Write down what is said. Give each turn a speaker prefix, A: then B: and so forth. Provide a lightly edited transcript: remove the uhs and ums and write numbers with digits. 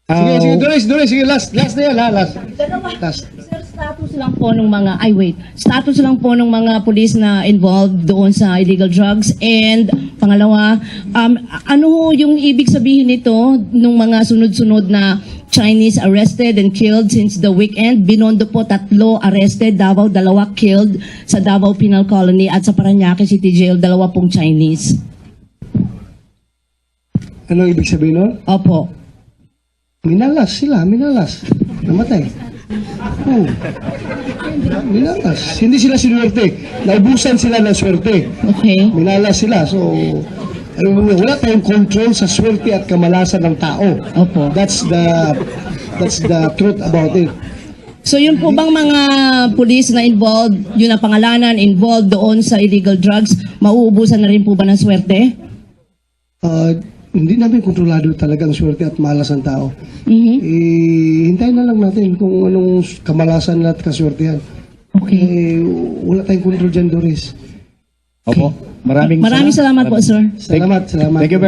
A: Sige, Doris, sige, last na yan, last.
B: Sir, status lang po ng mga, status lang po ng mga pulis na involved doon sa illegal drugs. And pangalawa, ano ho yung ibig sabihin nito nung mga sunod-sunod na Chinese arrested and killed since the weekend? Binondo po 3 arrested, Davao 2 killed sa Davao Penal Colony at sa Parañaque City Jail 2 pong Chinese.
A: Ano ibig sabihin nun?
B: Opo.
A: Minalas. Namatay. Oh. Minalas. Hindi sila sinuwerte. Naubusan sila ng swerte.
B: Okay.
A: Minalas sila. So, wala tayong control sa swerte at kamalasan ng tao.
B: Opo.
A: That's the truth about it.
B: So yun po bang mga pulis na involved, yun ang pangalanan, involved doon sa illegal drugs, mauubusan na rin po ba ng swerte?
A: Hindi namin kontrolado talaga ang swerte at malas ng tao. Hintayin na lang natin kung anong kamalasan at kaswertehan.
B: Okay.
A: Wala tayong control dyan, Doris.
C: Opo. Maraming
B: Salamat po, sir.
A: Salamat.
C: Thank you very